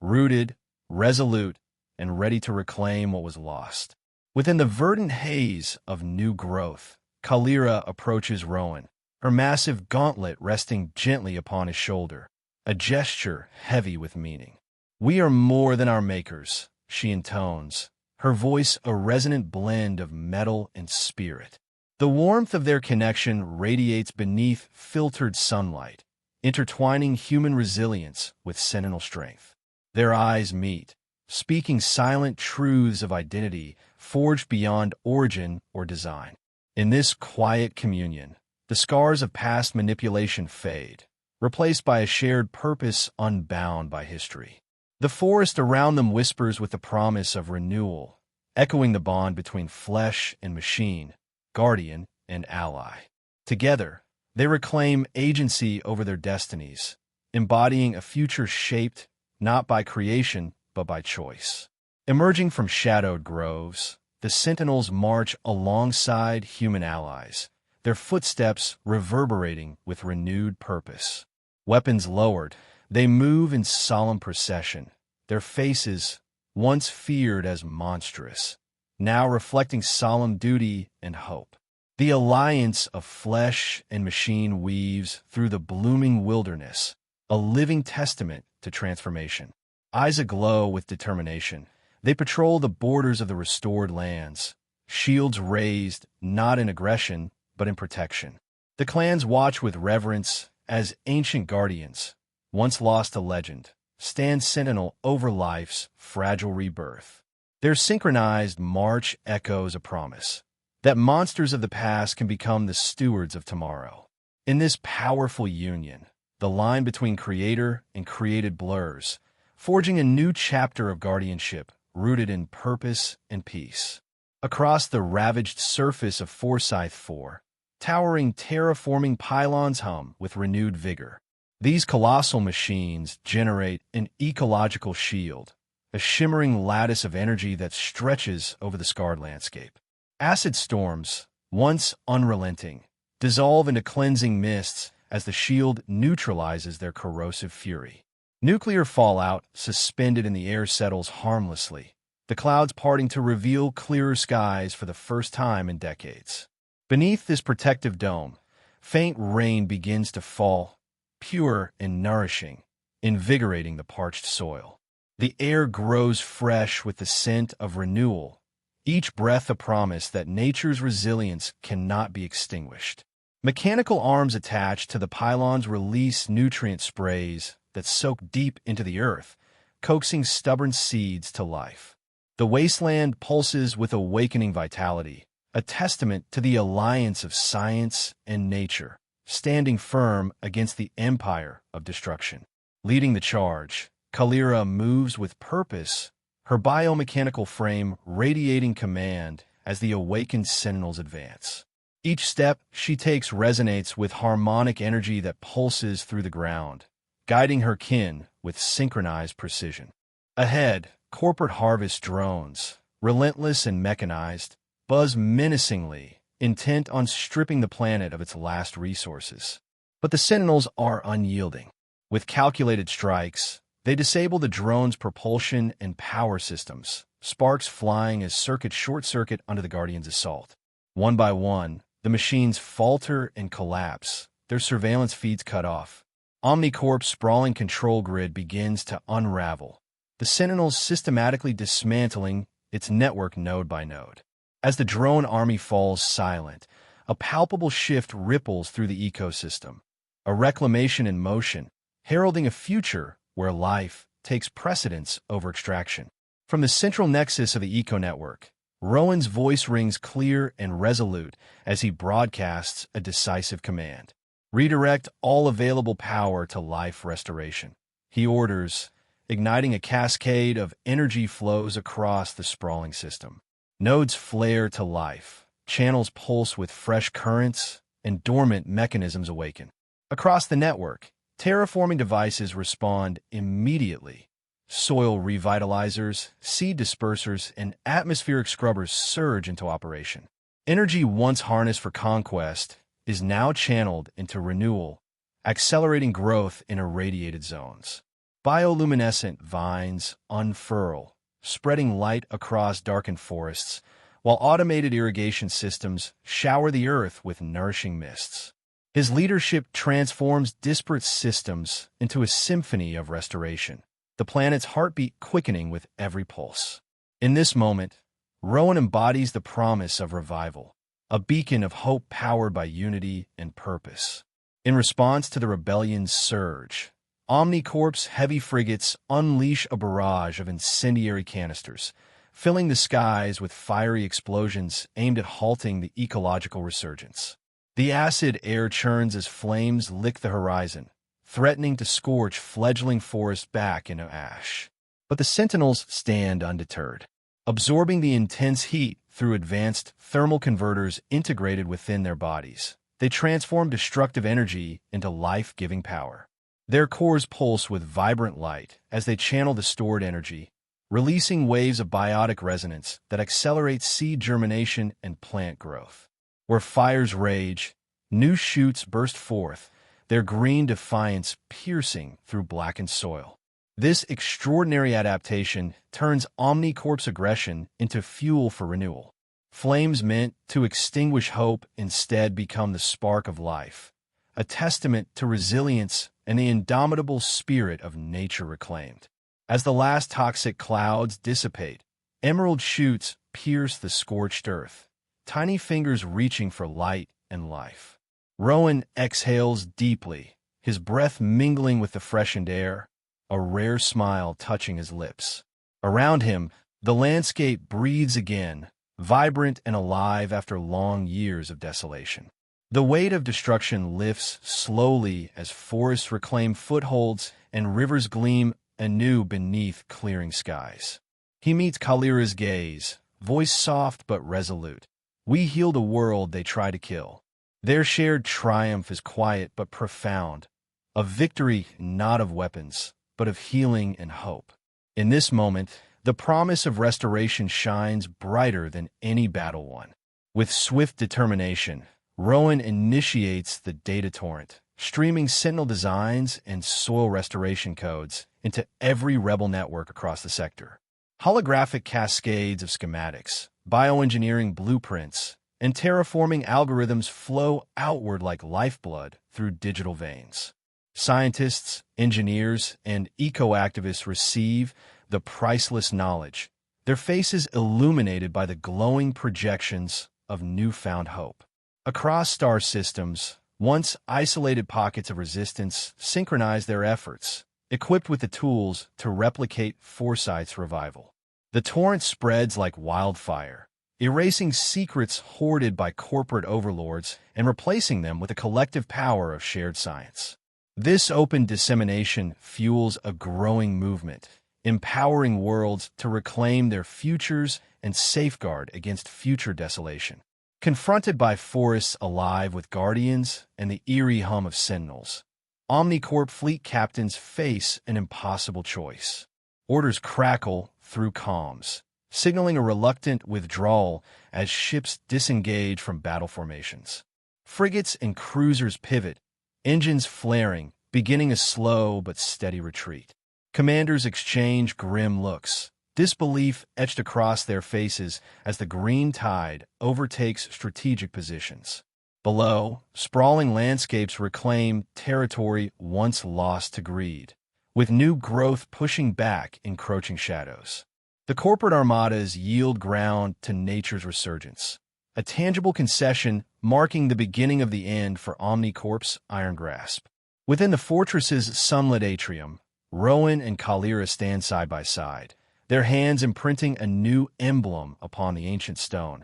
rooted, resolute, and ready to reclaim what was lost. Within the verdant haze of new growth, Kalira approaches Rowan, her massive gauntlet resting gently upon his shoulder, a gesture heavy with meaning. "We are more than our makers," she intones, her voice a resonant blend of metal and spirit. The warmth of their connection radiates beneath filtered sunlight, intertwining human resilience with sentinel strength. Their eyes meet, speaking silent truths of identity forged beyond origin or design. In this quiet communion, the scars of past manipulation fade, replaced by a shared purpose unbound by history. The forest around them whispers with the promise of renewal, echoing the bond between flesh and machine, guardian and ally. Together, they reclaim agency over their destinies, embodying a future shaped not by creation but by choice. Emerging from shadowed groves, the sentinels march alongside human allies, their footsteps reverberating with renewed purpose. Weapons lowered, they move in solemn procession, their faces, once feared as monstrous, now reflecting solemn duty and hope. The alliance of flesh and machine weaves through the blooming wilderness, a living testament to transformation. Eyes aglow with determination, they patrol the borders of the restored lands, shields raised not in aggression but in protection. The clans watch with reverence as ancient guardians, once lost to legend, stand sentinel over life's fragile rebirth. Their synchronized march echoes a promise that monsters of the past can become the stewards of tomorrow. In this powerful union, the line between creator and created blurs, forging a new chapter of guardianship rooted in purpose and peace. Across the ravaged surface of Forsyth 4, towering terraforming pylons hum with renewed vigor. These colossal machines generate an ecological shield, a shimmering lattice of energy that stretches over the scarred landscape. Acid storms, once unrelenting, dissolve into cleansing mists as the shield neutralizes their corrosive fury. Nuclear fallout suspended in the air settles harmlessly, the clouds parting to reveal clearer skies for the first time in decades. Beneath this protective dome, faint rain begins to fall, pure and nourishing, invigorating the parched soil. The air grows fresh with the scent of renewal, each breath a promise that nature's resilience cannot be extinguished. Mechanical arms attached to the pylons release nutrient sprays that soak deep into the earth, coaxing stubborn seeds to life. The wasteland pulses with awakening vitality, a testament to the alliance of science and nature, standing firm against the empire of destruction. Leading the charge, Kalira moves with purpose, her biomechanical frame radiating command as the awakened sentinels advance. Each step she takes resonates with harmonic energy that pulses through the ground, guiding her kin with synchronized precision. Ahead, corporate harvest drones, relentless and mechanized, buzz menacingly, intent on stripping the planet of its last resources. But the Sentinels are unyielding. With calculated strikes, they disable the drone's propulsion and power systems, sparks flying as circuits short-circuit under the Guardian's assault. One by one, the machines falter and collapse, their surveillance feeds cut off. Omnicorp's sprawling control grid begins to unravel, the Sentinels systematically dismantling its network node by node. As the drone army falls silent, a palpable shift ripples through the ecosystem, a reclamation in motion, heralding a future where life takes precedence over extraction. From the central nexus of the eco-network, Rowan's voice rings clear and resolute as he broadcasts a decisive command. Redirect all available power to life restoration. He orders, igniting a cascade of energy flows across the sprawling system. Nodes flare to life, channels pulse with fresh currents, and dormant mechanisms awaken. Across the network, terraforming devices respond immediately. Soil revitalizers, seed dispersers, and atmospheric scrubbers surge into operation. Energy once harnessed for conquest is now channeled into renewal, accelerating growth in irradiated zones. Bioluminescent vines unfurl, spreading light across darkened forests, while automated irrigation systems shower the earth with nourishing mists. His leadership transforms disparate systems into a symphony of restoration, the planet's heartbeat quickening with every pulse. In this moment, Rowan embodies the promise of revival, a beacon of hope powered by unity and purpose. In response to the rebellion's surge, Omnicorp's heavy frigates unleash a barrage of incendiary canisters, filling the skies with fiery explosions aimed at halting the ecological resurgence. The acid air churns as flames lick the horizon, threatening to scorch fledgling forests back into ash. But the Sentinels stand undeterred, absorbing the intense heat through advanced thermal converters integrated within their bodies. They transform destructive energy into life-giving power. Their cores pulse with vibrant light as they channel the stored energy, releasing waves of biotic resonance that accelerate seed germination and plant growth. Where fires rage, new shoots burst forth, their green defiance piercing through blackened soil. This extraordinary adaptation turns Omnicorp's aggression into fuel for renewal. Flames meant to extinguish hope instead become the spark of life, a testament to resilience and the indomitable spirit of nature reclaimed. As the last toxic clouds dissipate, emerald shoots pierce the scorched earth, tiny fingers reaching for light and life. Rowan exhales deeply, his breath mingling with the freshened air, a rare smile touching his lips. Around him, the landscape breathes again, vibrant and alive after long years of desolation. The weight of destruction lifts slowly as forests reclaim footholds and rivers gleam anew beneath clearing skies. He meets Kalira's gaze, voice soft but resolute. We heal the world they try to kill. Their shared triumph is quiet but profound, a victory not of weapons, but of healing and hope. In this moment, the promise of restoration shines brighter than any battle won. With swift determination, Rowan initiates the data torrent, streaming Sentinel designs and soil restoration codes into every rebel network across the sector. Holographic cascades of schematics, bioengineering blueprints, and terraforming algorithms flow outward like lifeblood through digital veins. Scientists, engineers, and eco-activists receive the priceless knowledge, their faces illuminated by the glowing projections of newfound hope. Across star systems, once isolated pockets of resistance synchronize their efforts, equipped with the tools to replicate Foresight's revival. The torrent spreads like wildfire, erasing secrets hoarded by corporate overlords and replacing them with the collective power of shared science. This open dissemination fuels a growing movement, empowering worlds to reclaim their futures and safeguard against future desolation. Confronted by forests alive with guardians and the eerie hum of sentinels, Omnicorp fleet captains face an impossible choice. Orders crackle through comms, signaling a reluctant withdrawal as ships disengage from battle formations. Frigates and cruisers pivot, engines flaring, beginning a slow but steady retreat. Commanders exchange grim looks, disbelief etched across their faces as the green tide overtakes strategic positions. Below, sprawling landscapes reclaim territory once lost to greed, with new growth pushing back encroaching shadows. The corporate armadas yield ground to nature's resurgence, a tangible concession marking the beginning of the end for Omnicorp's iron grasp. Within the fortress's sunlit atrium, Rowan and Kalira stand side by side, their hands imprinting a new emblem upon the ancient stone,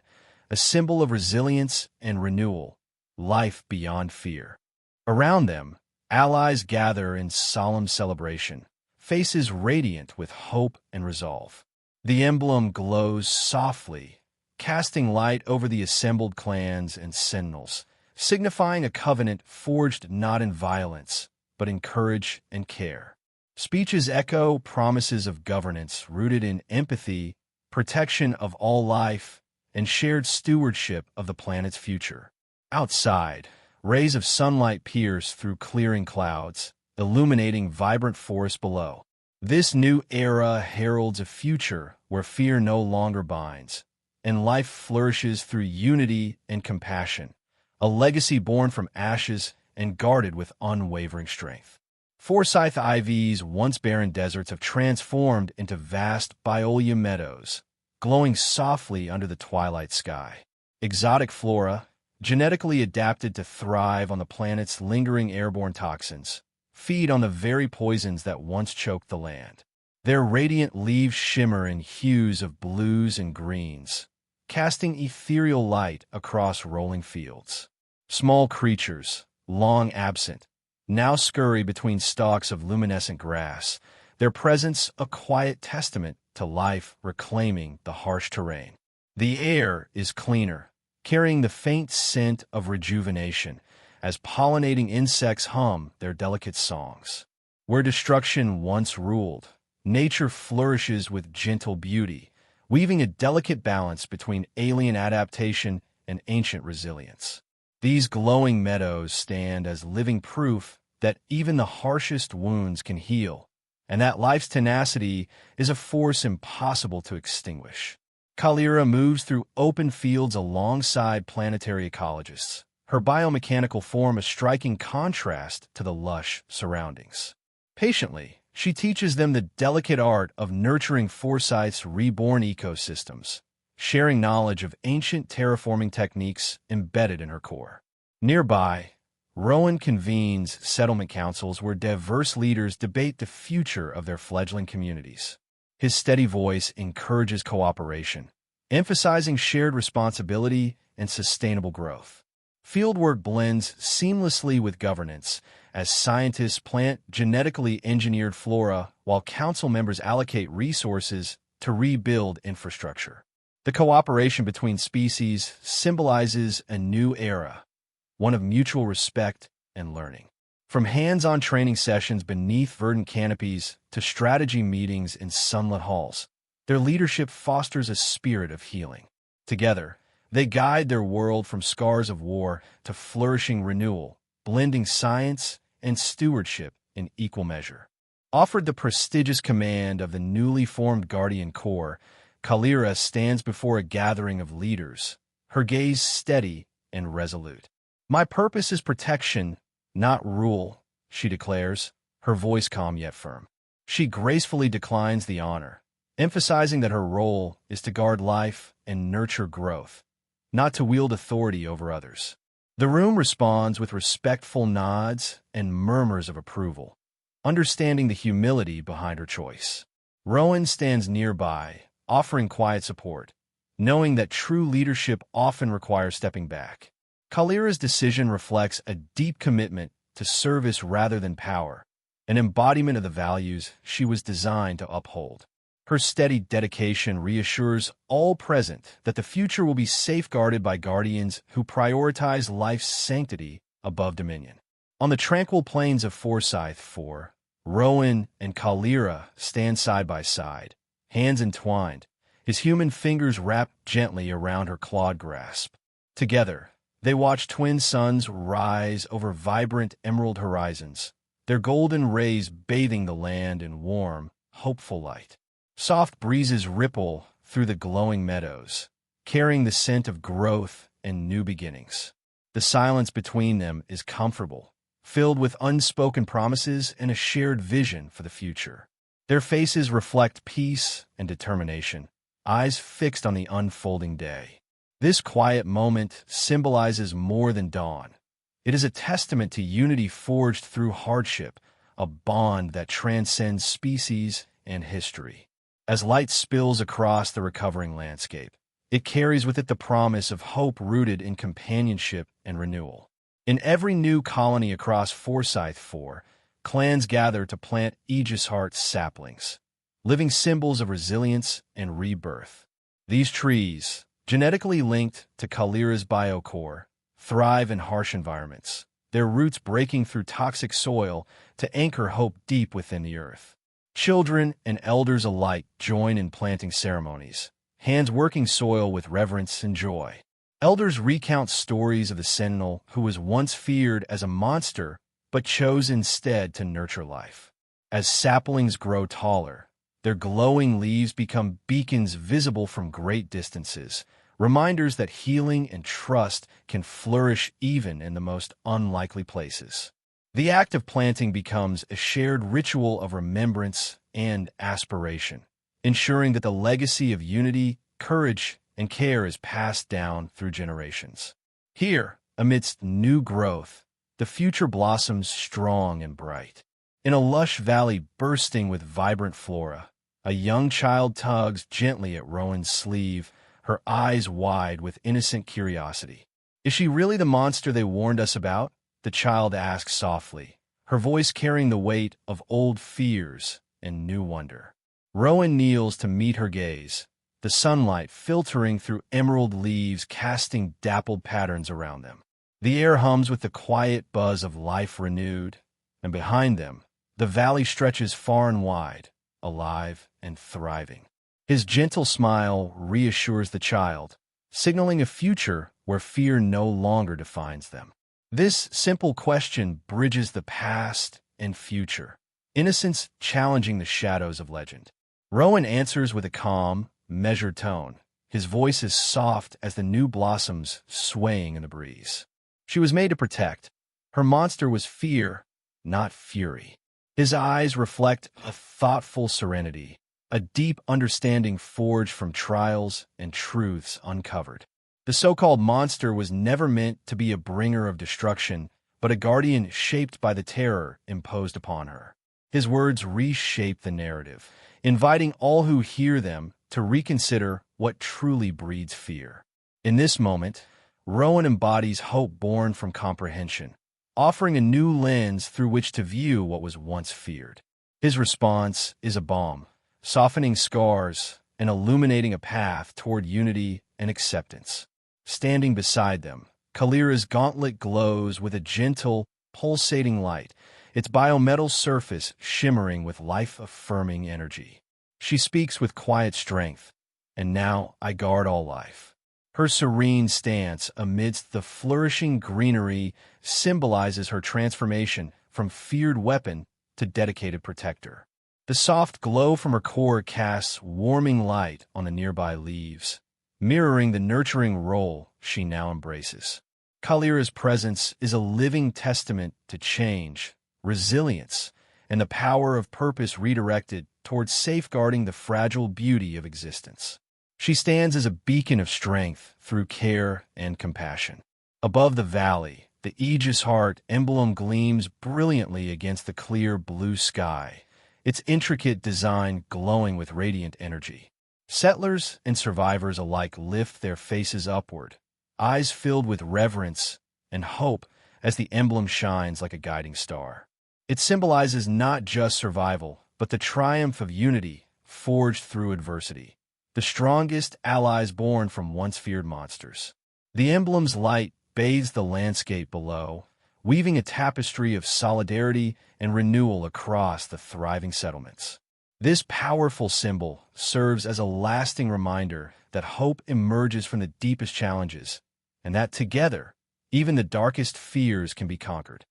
a symbol of resilience and renewal, life beyond fear. Around them, allies gather in solemn celebration, faces radiant with hope and resolve. The emblem glows softly, casting light over the assembled clans and sentinels, signifying a covenant forged not in violence, but in courage and care. Speeches echo promises of governance rooted in empathy, protection of all life, and shared stewardship of the planet's future. Outside, rays of sunlight pierce through clearing clouds, illuminating vibrant forests below. This new era heralds a future where fear no longer binds, and life flourishes through unity and compassion, a legacy born from ashes and guarded with unwavering strength. Forsyth IV's once barren deserts have transformed into vast Biolia meadows, glowing softly under the twilight sky. Exotic flora, genetically adapted to thrive on the planet's lingering airborne toxins, feed on the very poisons that once choked the land. Their radiant leaves shimmer in hues of blues and greens, casting ethereal light across rolling fields. Small creatures, long absent, now scurry between stalks of luminescent grass, their presence a quiet testament to life reclaiming the harsh terrain. The air is cleaner, carrying the faint scent of rejuvenation, as pollinating insects hum their delicate songs. Where destruction once ruled, nature flourishes with gentle beauty, weaving a delicate balance between alien adaptation and ancient resilience. These glowing meadows stand as living proof that even the harshest wounds can heal, and that life's tenacity is a force impossible to extinguish. Kalira moves through open fields alongside planetary ecologists, her biomechanical form a striking contrast to the lush surroundings. Patiently, she teaches them the delicate art of nurturing Forsyth's reborn ecosystems, sharing knowledge of ancient terraforming techniques embedded in her core. Nearby, Rowan convenes settlement councils where diverse leaders debate the future of their fledgling communities. His steady voice encourages cooperation, emphasizing shared responsibility and sustainable growth. Fieldwork blends seamlessly with governance, as scientists plant genetically engineered flora while council members allocate resources to rebuild infrastructure. The cooperation between species symbolizes a new era, one of mutual respect and learning. From hands-on training sessions beneath verdant canopies to strategy meetings in sunlit halls, their leadership fosters a spirit of healing. Together, they guide their world from scars of war to flourishing renewal, blending science and stewardship in equal measure. Offered the prestigious command of the newly formed Guardian Corps, Kalira stands before a gathering of leaders, her gaze steady and resolute. "My purpose is protection, not rule," she declares, her voice calm yet firm. She gracefully declines the honor, emphasizing that her role is to guard life and nurture growth, not to wield authority over others. The room responds with respectful nods and murmurs of approval, understanding the humility behind her choice. Rowan stands nearby, offering quiet support, knowing that true leadership often requires stepping back. Kalira's decision reflects a deep commitment to service rather than power, an embodiment of the values she was designed to uphold. Her steady dedication reassures all present that the future will be safeguarded by guardians who prioritize life's sanctity above dominion. On the tranquil plains of Forsyth 4, Rowan and Kalira stand side by side, hands entwined, his human fingers wrapped gently around her clawed grasp. Together, They watch twin suns rise over vibrant emerald horizons, their golden rays bathing the land in warm, hopeful light. Soft breezes ripple through the glowing meadows, carrying the scent of growth and new beginnings. The silence between them is comfortable, filled with unspoken promises and a shared vision for the future. Their faces reflect peace and determination, eyes fixed on the unfolding day. This quiet moment symbolizes more than dawn. It is a testament to unity forged through hardship, a bond that transcends species and history. As light spills across the recovering landscape, it carries with it the promise of hope rooted in companionship and renewal. In every new colony across Forsyth 4, clans gather to plant Aegis Heart saplings, living symbols of resilience and rebirth. These trees, genetically linked to Kalira's biocore, thrive in harsh environments, their roots breaking through toxic soil to anchor hope deep within the earth. Children and elders alike join in planting ceremonies, hands working soil with reverence and joy. Elders recount stories of the sentinel who was once feared as a monster but chose instead to nurture life. As saplings grow taller, their glowing leaves become beacons visible from great distances, reminders that healing and trust can flourish even in the most unlikely places. The act of planting becomes a shared ritual of remembrance and aspiration, ensuring that the legacy of unity, courage, and care is passed down through generations. Here, amidst new growth, the future blossoms strong and bright. In a lush valley bursting with vibrant flora, a young child tugs gently at Rowan's sleeve, her eyes wide with innocent curiosity. "Is she really the monster they warned us about?" the child asks softly, her voice carrying the weight of old fears and new wonder. Rowan kneels to meet her gaze, the sunlight filtering through emerald leaves casting dappled patterns around them. The air hums with the quiet buzz of life renewed, and behind them, the valley stretches far and wide, alive and thriving. His gentle smile reassures the child, signaling a future where fear no longer defines them. This simple question bridges the past and future, innocence challenging the shadows of legend. Rowan answers with a calm, measured tone, his voice as soft as the new blossoms swaying in the breeze. She was made to protect. Her monster was fear, not fury. His eyes reflect a thoughtful serenity, a deep understanding forged from trials and truths uncovered. The so-called monster was never meant to be a bringer of destruction, but a guardian shaped by the terror imposed upon her. His words reshape the narrative, inviting all who hear them to reconsider what truly breeds fear. In this moment, Rowan embodies hope born from comprehension, offering a new lens through which to view what was once feared. His response is a balm, softening scars and illuminating a path toward unity and acceptance. Standing beside them, Kalira's gauntlet glows with a gentle, pulsating light, its biometal surface shimmering with life-affirming energy. She speaks with quiet strength, "And now I guard all life." Her serene stance amidst the flourishing greenery symbolizes her transformation from feared weapon to dedicated protector. The soft glow from her core casts warming light on the nearby leaves, mirroring the nurturing role she now embraces. Kalira's presence is a living testament to change, resilience, and the power of purpose redirected towards safeguarding the fragile beauty of existence. She stands as a beacon of strength through care and compassion. Above the valley, the Aegis Heart emblem gleams brilliantly against the clear blue sky, its intricate design glowing with radiant energy. Settlers and survivors alike lift their faces upward, eyes filled with reverence and hope as the emblem shines like a guiding star. It symbolizes not just survival, but the triumph of unity forged through adversity, the strongest allies born from once feared monsters. The emblem's light bathes the landscape below, weaving a tapestry of solidarity and renewal across the thriving settlements. This powerful symbol serves as a lasting reminder that hope emerges from the deepest challenges, and that together Even the darkest fears can be conquered.